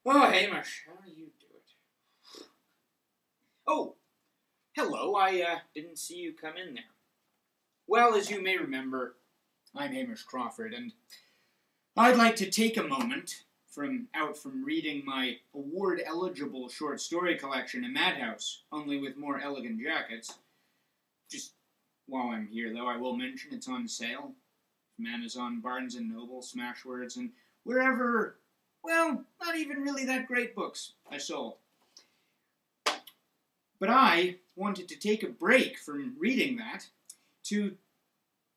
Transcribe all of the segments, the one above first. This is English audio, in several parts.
Oh, Hamish, how do you do it? Oh, hello, I didn't see you come in there. Well, as you may remember, I'm Hamish Crawford, and I'd like to take a moment from reading my award-eligible short story collection, A Madhouse, only with more elegant jackets. Just while I'm here, though, I will mention it's on sale from Amazon, Barnes & Noble, Smashwords, and wherever, well, not even really that great books I sold. But I wanted to take a break from reading that to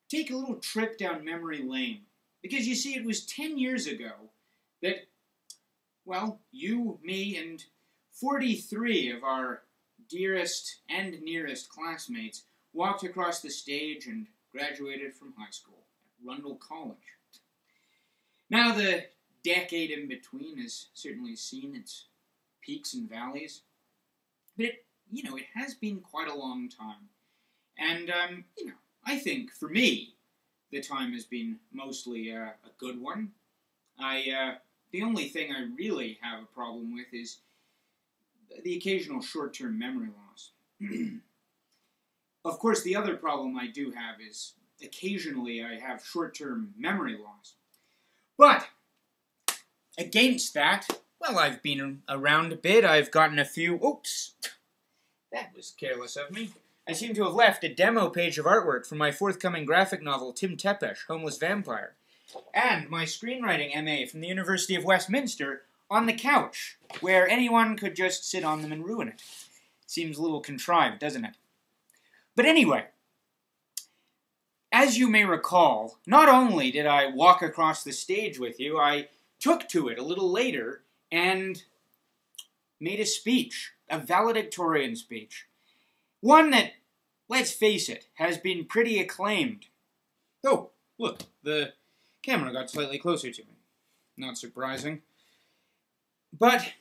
take a little trip down memory lane. Because you see, it was 10 years ago that, well, you, me, and 43 of our dearest and nearest classmates walked across the stage and graduated from high school at Rundle College. Now, the decade in between has certainly seen its peaks and valleys, but it has been quite a long time. And, I think, for me, the time has been mostly a good one. The only thing I really have a problem with is the occasional short-term memory loss. Of course, the other problem I do have is occasionally I have short-term memory loss. But against that, well, I've been around a bit. I've gotten a few... Oops! That was careless of me. I seem to have left a demo page of artwork for my forthcoming graphic novel, Tim Tepesh, Homeless Vampire, and my screenwriting MA from the University of Westminster on the couch, where anyone could just sit on them and ruin it. Seems a little contrived, doesn't it? But anyway, as you may recall, not only did I walk across the stage with you, I took to it a little later and made a speech, a valedictorian speech. One that, let's face it, has been pretty acclaimed. Oh, look, the camera got slightly closer to me. Not surprising. But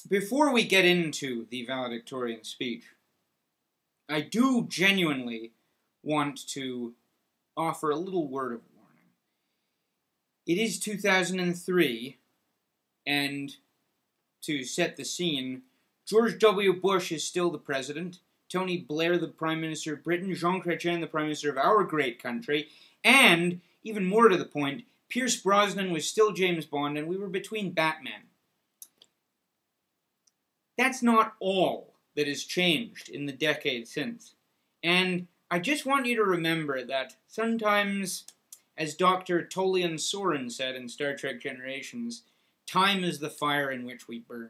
before we get into the valedictorian speech, I do genuinely want to offer a little word of warning. It is 2003, and to set the scene, George W. Bush is still the president, Tony Blair the Prime Minister of Britain, Jean Chrétien the Prime Minister of our great country, and, even more to the point, Pierce Brosnan was still James Bond, and we were between Batman. That's not all that has changed in the decade since. And I just want you to remember that sometimes, as Dr. Tolian Soren said in Star Trek Generations, time is the fire in which we burn.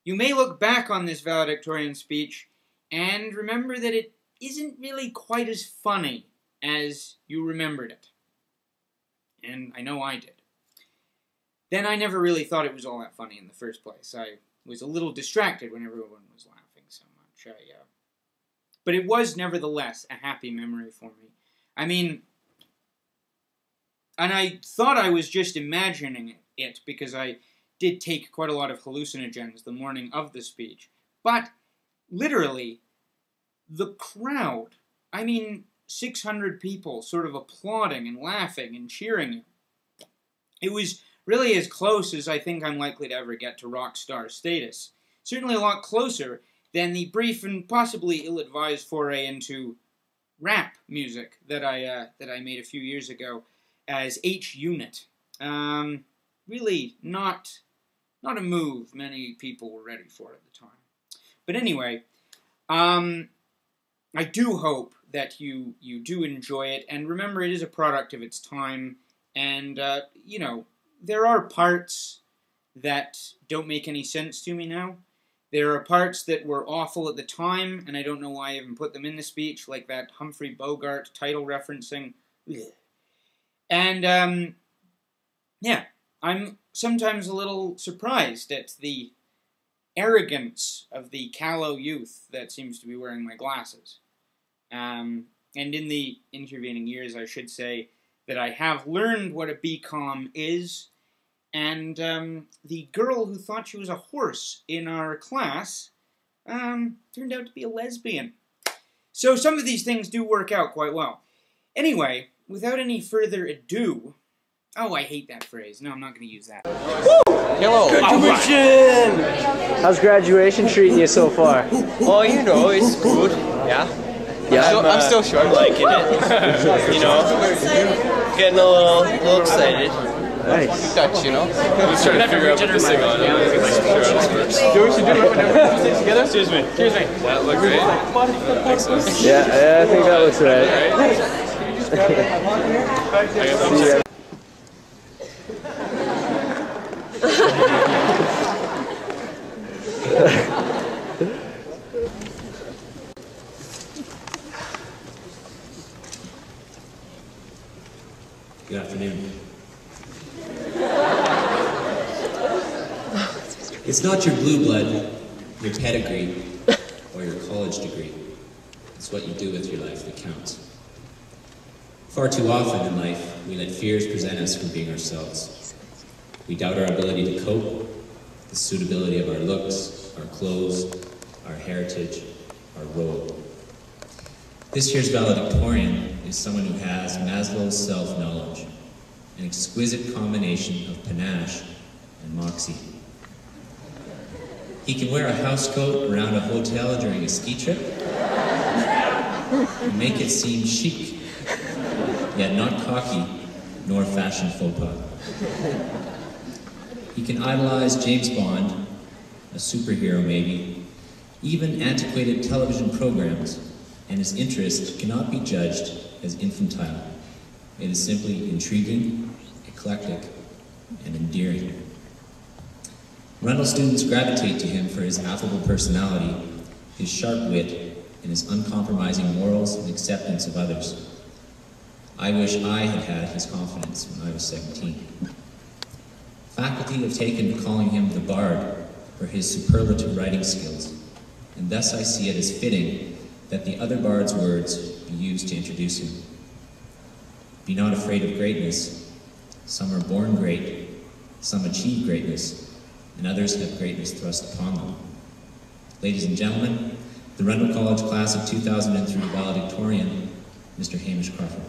You may look back on this valedictorian speech and remember that it isn't really quite as funny as you remembered it. And I know I did. Then I never really thought it was all that funny in the first place. I was a little distracted when everyone was laughing so much. But it was nevertheless a happy memory for me. I mean, and I thought I was just imagining it because I did take quite a lot of hallucinogens the morning of the speech. But, literally, the crowd, 600 people sort of applauding and laughing and cheering. It was really as close as I think I'm likely to ever get to rock star status. Certainly a lot closer than the brief and possibly ill-advised foray into rap music that I made a few years ago as H-Unit. Really not a move many people were ready for at the time. But anyway, I do hope that you do enjoy it, and remember it is a product of its time, and, there are parts that don't make any sense to me now. There are parts that were awful at the time, and I don't know why I even put them in the speech, like that Humphrey Bogart title referencing. Ugh. And, I'm sometimes a little surprised at the arrogance of the callow youth that seems to be wearing my glasses. And in the intervening years, I should say that I have learned what a BCom is, and the girl who thought she was a horse in our class turned out to be a lesbian. So some of these things do work out quite well. Anyway, without any further ado, Oh, I hate that phrase. No, I'm not going to use that. Hello. Graduation! How's graduation treating you so far? Oh, you know, it's good. Yeah. Yeah, I'm still short. Liking it. You know, getting a little excited. Nice. Touch, you know. Let's try to figure out what this thing on. Do what we should do together? Excuse me. That look great. Yeah, I think that looks right. Good afternoon. It's not your blue blood, your pedigree, or your college degree. It's what you do with your life that counts. Far too often in life, we let fears prevent us from being ourselves. We doubt our ability to cope, the suitability of our looks, our clothes, our heritage, our role. This year's valedictorian is someone who has Maslow's self-knowledge, an exquisite combination of panache and moxie. He can wear a housecoat around a hotel during a ski trip and make it seem chic, yet not cocky nor fashion faux pas. He can idolize James Bond, a superhero maybe, even antiquated television programs, and his interest cannot be judged as infantile. It is simply intriguing, eclectic, and endearing. Rundle students gravitate to him for his affable personality, his sharp wit, and his uncompromising morals and acceptance of others. I wish I had had his confidence when I was 17. Faculty have taken to calling him the Bard for his superlative writing skills, and thus I see it as fitting that the other Bard's words be used to introduce him. Be not afraid of greatness. Some are born great, some achieve greatness, and others have greatness thrust upon them. Ladies and gentlemen, the Rundle College class of 2003 valedictorian, Mr. Hamish Crawford.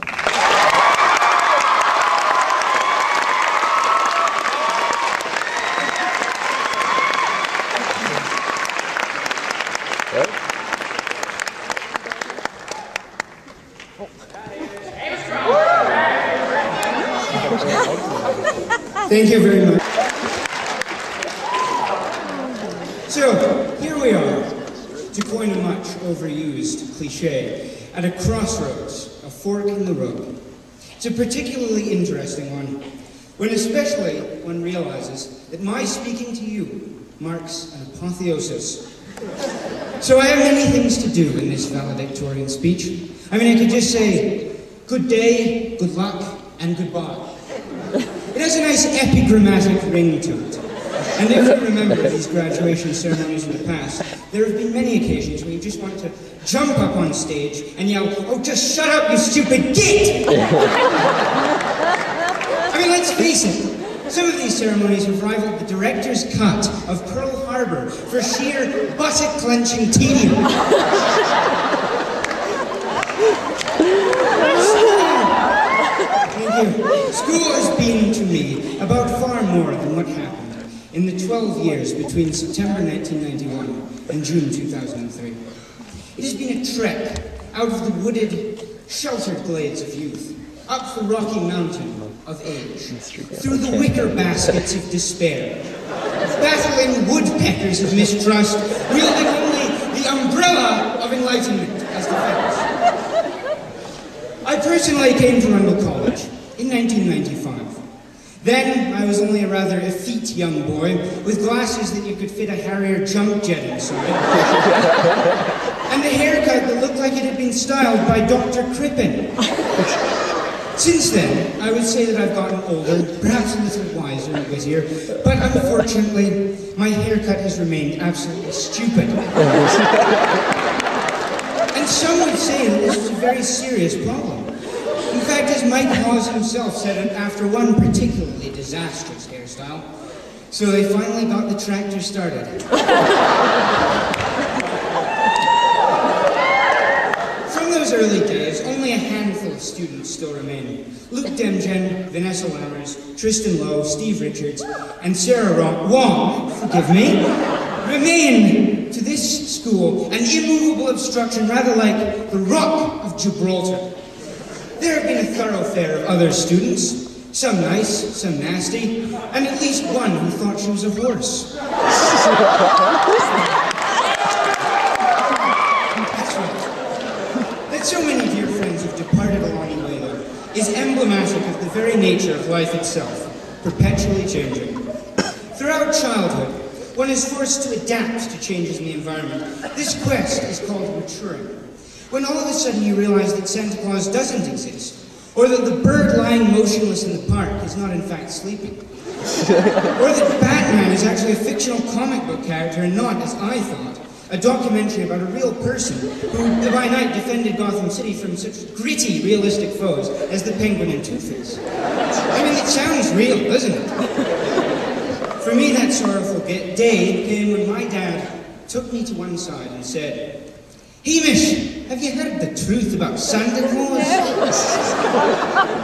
Thank you very much. So, here we are, to coin a much overused cliche, at a crossroads, a fork in the road. It's a particularly interesting one especially one realizes that my speaking to you marks an apotheosis. So I have many things to do in this valedictorian speech. I mean, I could just say, good day, good luck, and goodbye. It has a nice epigrammatic ring to it. And if you remember these graduation ceremonies in the past, there have been many occasions where you just want to jump up on stage and yell, "Oh, just shut up, you stupid git!" I mean, let's face it, some of these ceremonies have rivaled the director's cut of Pearl Harbor for sheer buttock-clenching tedium. Thank you. School has been, to me, about far more than what happened in the 12 years between September 1991 and June 2003. It has been a trek out of the wooded, sheltered glades of youth, up the rocky mountain of age, through the wicker baskets of despair, battling woodpeckers of mistrust, wielding only the umbrella of enlightenment as defense. I personally came to Rundle College in 1995. Then, I was only a rather effete young boy with glasses that you could fit a Harrier jump jet inside, and a haircut that looked like it had been styled by Dr. Crippen. Since then, I would say that I've gotten older, perhaps a little wiser and wittier, but unfortunately, my haircut has remained absolutely stupid. And some would say that this is a very serious problem. In fact, as Mike Hawes himself said after one particularly disastrous hairstyle, so they finally got the tractor started. From those early days, only a handful of students still remain. Luke Demgen, Vanessa Lammers, Tristan Lowe, Steve Richards, and Sarah Wong, forgive me, remain to this school an immovable obstruction, rather like the Rock of Gibraltar. There have been a thoroughfare of other students, some nice, some nasty, and at least one who thought she was a horse. That's right. That so many dear friends have departed along the way, though, is emblematic of the very nature of life itself, perpetually changing. Throughout childhood, one is forced to adapt to changes in the environment. This quest is called maturing. When all of a sudden you realize that Santa Claus doesn't exist, or that the bird lying motionless in the park is not in fact sleeping, or that Batman is actually a fictional comic book character and not, as I thought, a documentary about a real person who by night defended Gotham City from such gritty, realistic foes as the Penguin and Two-Face. I mean, it sounds real, doesn't it? For me, that sorrowful day came when my dad took me to one side and said, "Hamish, have you heard the truth about Santa Claus?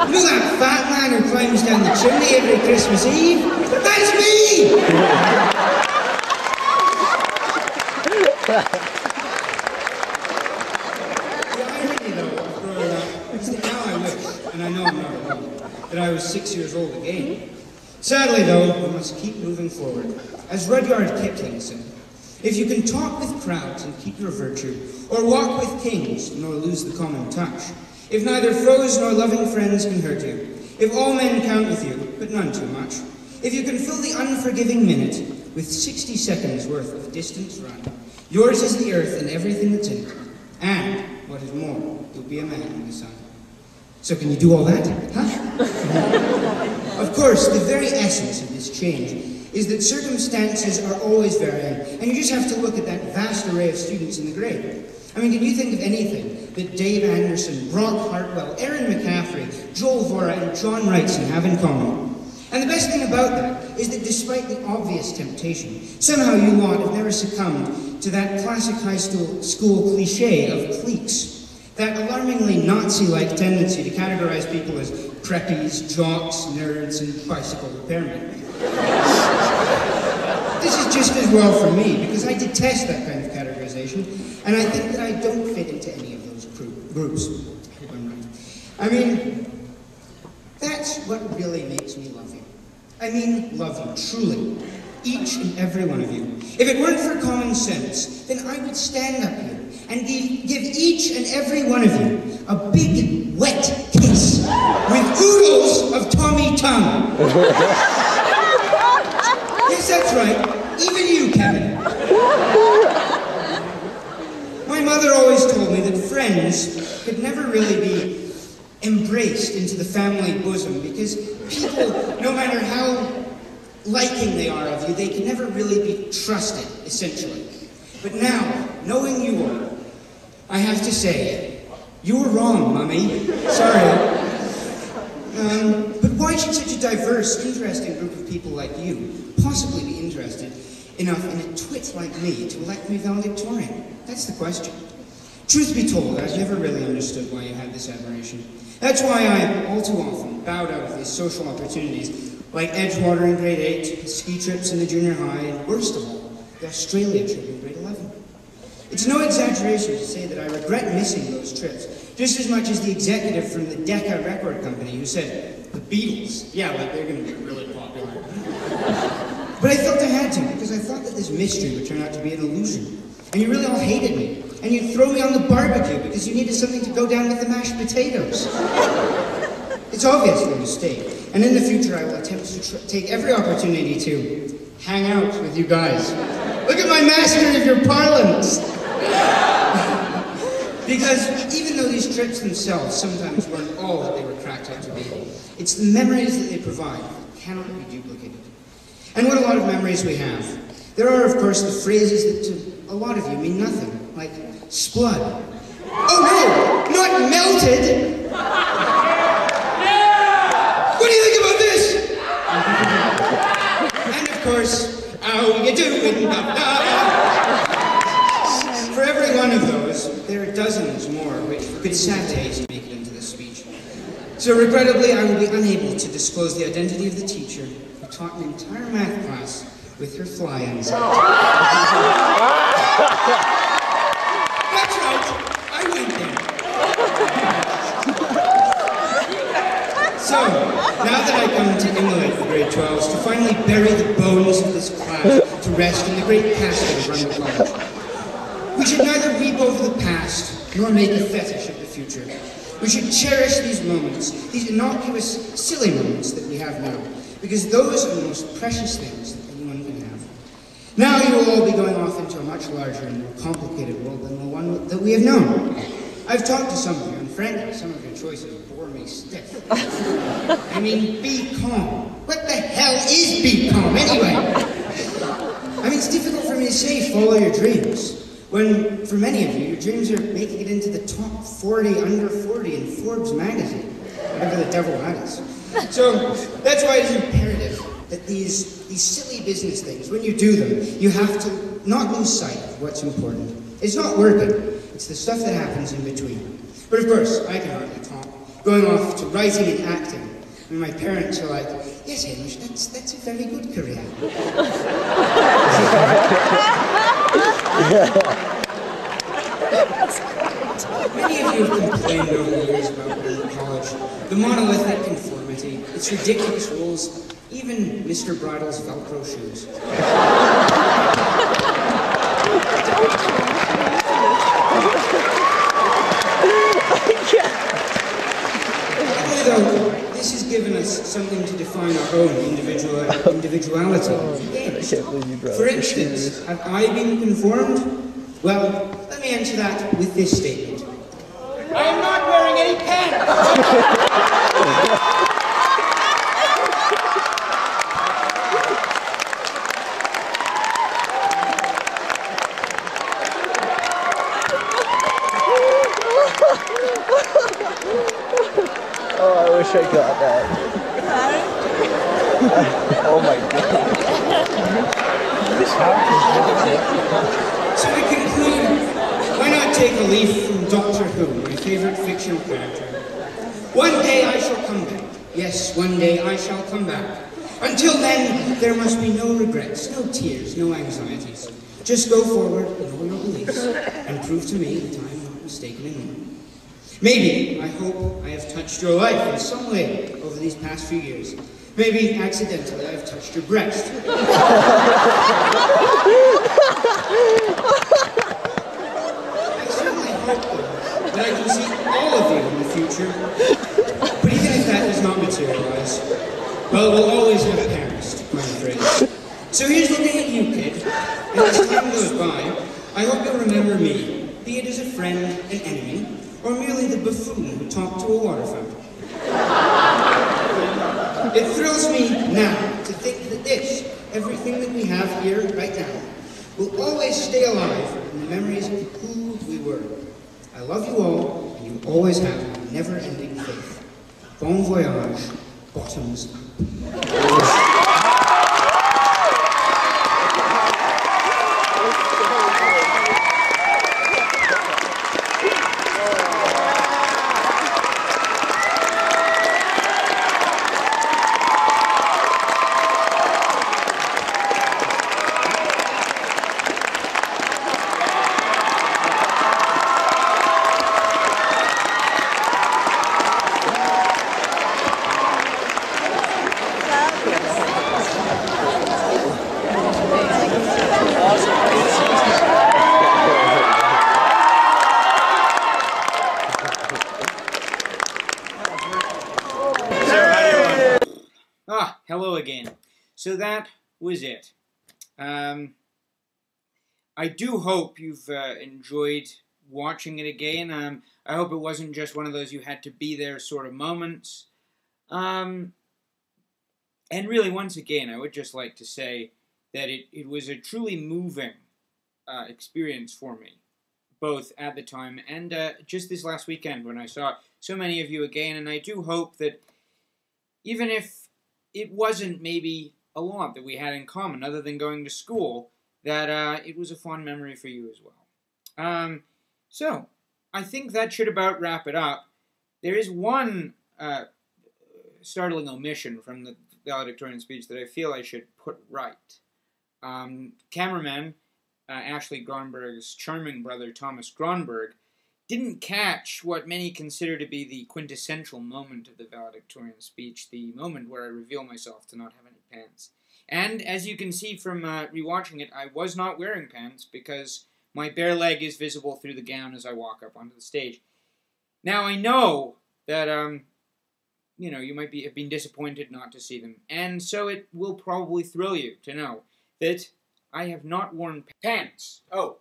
You know that fat man who climbs down the chimney every Christmas Eve? That's me!" The irony, though, of growing up is that now I wish, and I know I'm not alone, that I was 6 years old again. Sadly, though, we must keep moving forward. As Rudyard Kipling said, "If you can talk with crowds and keep your virtue, or walk with kings nor lose the common touch, if neither foes nor loving friends can hurt you, if all men count with you, but none too much, if you can fill the unforgiving minute with 60 seconds worth of distance run, yours is the earth and everything that's in it, and, what is more, you'll be a man in the sun." So can you do all that? Huh? Of course, the very essence of this change is that circumstances are always varying, and you just have to look at that vast array of students in the grade. I mean, can you think of anything that Dave Anderson, Brock Hartwell, Aaron McCaffrey, Joel Vora, and John Wrightson have in common? And the best thing about that is that despite the obvious temptation, somehow you lot have never succumbed to that classic high school cliche of cliques. That alarmingly Nazi-like tendency to categorize people as preppies, jocks, nerds, and bicycle repairmen. This is just as well for me, because I detest that kind of categorization, and I think that I don't fit into any of those groups. I hope I'm right. I mean, that's what really makes me love you. I mean, love you, truly. Each and every one of you. If it weren't for common sense, then I would stand up here and give each and every one of you a big, wet kiss with oodles of Tommy tongue. Yes, that's right. Even you, Kevin. My mother always told me that friends could never really be embraced into the family bosom because people, no matter how liking they are of you, they can never really be trusted, essentially. But now, knowing you all, I have to say, you were wrong, Mummy. Sorry. But why should such a diverse, interesting group of people like you possibly be interested enough in a twit like me to elect me valedictorian? That's the question. Truth be told, I've never really understood why you had this admiration. That's why I, all too often, bowed out of these social opportunities, like Edgewater in grade 8, ski trips in the junior high, and worst of all, the Australia trip in grade 11. It's no exaggeration to say that I regret missing those trips, just as much as the executive from the Decca record company who said, the Beatles, yeah, like they're going to be really popular. But I felt I had to, because I thought that this mystery would turn out to be an illusion. And you really all hated me. And you'd throw me on the barbecue because you needed something to go down with the mashed potatoes. It's obviously a mistake. And in the future, I will attempt to take every opportunity to hang out with you guys. Look at my mastery of your parlance! Because even though these trips themselves sometimes weren't all that they were cracked out to be, it's the memories that they provide that cannot be duplicated. And what a lot of memories we have. There are, of course, the phrases that to a lot of you mean nothing, like splud. Oh no, not melted! What do you think about this? And of course, how you doing? For every one of those, there are dozens more which, with sad taste, make it into this speech. So regrettably, I will be unable to disclose the identity of the teacher who taught an entire math class with her fly inside. That's right, I went there. So, now that I come to emulate the grade 12s, to finally bury the bones of this class to rest in the great casket of Rundle College, we should neither weep over the past, nor make a fetish of the future. We should cherish these moments, these innocuous, silly moments that we have now, because those are the most precious things that anyone can have. Now you will all be going off into a much larger and more complicated world than the one that we have known. I've talked to some of you, and frankly, some of your choices bore me stiff. I mean, be calm. What the hell is be calm, anyway? I mean, it's difficult for me to say follow your dreams, when, for many of you, your dreams are making it into the top 40 under 40 in Forbes magazine, whatever the devil that is. So, that's why it's imperative that these silly business things, when you do them, you have to not lose sight of what's important. It's not working. It's the stuff that happens in between. But of course, I can hardly talk. Going off to writing and acting. And my parents are like, yes, Hamish, that's a very good career. Many of you have complained over the years about Rundle College. The monolithic conformity, its ridiculous rules, even Mr. Bridle's Velcro shoes. Though, this has given us something to define our own individuality. For instance, have I been conformed? Well, let me answer that with this statement. I am not wearing any pants! Oh, I wish I got that. Oh my god. So to conclude, why not take a leaf from Doctor Who, my favorite fictional character? One day I shall come back. Yes, one day I shall come back. Until then, there must be no regrets, no tears, no anxieties. Just go forward in all your beliefs and prove to me that I am not mistaken in them. Maybe, I hope, I have touched your life in some way over these past few years. Maybe, accidentally, I have touched your breast. I certainly hope, though, that I can see all of you in the future. But even if that does not materialize, well, we'll always have parents, I'm afraid. So here's looking at you, kid. And as time goes by, I hope you'll remember me, be it as a friend, an enemy, or merely the buffoon who talked to a water fountain. It thrills me now to think that this, everything that we have here right now, will always stay alive in the memories of who we were. I love you all, and you always have my never-ending faith. Bon voyage, bottoms up. Hello again. So that was it. I do hope you've enjoyed watching it again. I hope it wasn't just one of those you had to be there sort of moments. And really, once again, I would just like to say that it was a truly moving experience for me, both at the time and just this last weekend when I saw so many of you again. And I do hope that even if it wasn't maybe a lot that we had in common other than going to school, that it was a fond memory for you as well. So, I think that should about wrap it up. There is one startling omission from the valedictorian speech that I feel I should put right. Cameraman Ashley Gronberg's charming brother Thomas Gronberg didn't catch what many consider to be the quintessential moment of the valedictorian speech, the moment where I reveal myself to not have any pants. And as you can see from rewatching it, I was not wearing pants because my bare leg is visible through the gown as I walk up onto the stage. Now I know that you might have been disappointed not to see them, and so it will probably thrill you to know that I have not worn pants. Oh,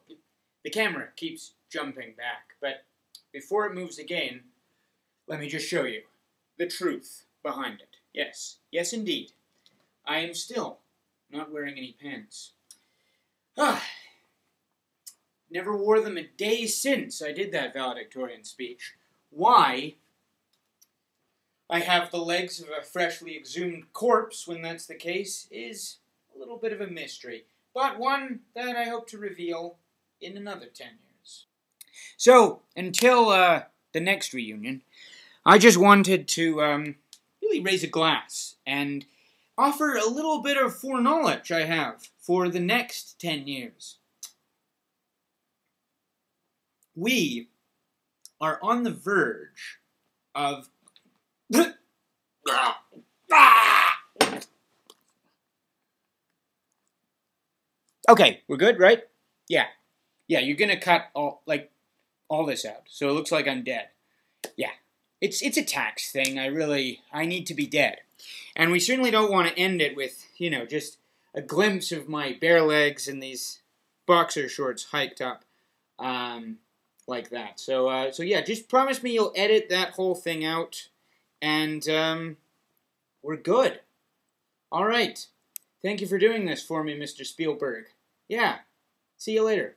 the camera keeps jumping back, but before it moves again, let me just show you the truth behind it. Yes indeed, I am still not wearing any pants. Never wore them a day since I did that valedictorian speech. Why I have the legs of a freshly exhumed corpse when that's the case is a little bit of a mystery, but one that I hope to reveal in another 10 years. So, until the next reunion, I just wanted to really raise a glass and offer a little bit of foreknowledge I have for the next 10 years. We are on the verge of... Okay, we're good, right? Yeah, you're gonna cut all this out, so it looks like I'm dead. Yeah, it's a tax thing. I need to be dead. And we certainly don't want to end it with, just a glimpse of my bare legs and these boxer shorts hiked up, like that. So yeah, just promise me you'll edit that whole thing out, and, we're good. All right. Thank you for doing this for me, Mr. Spielberg. Yeah. See you later.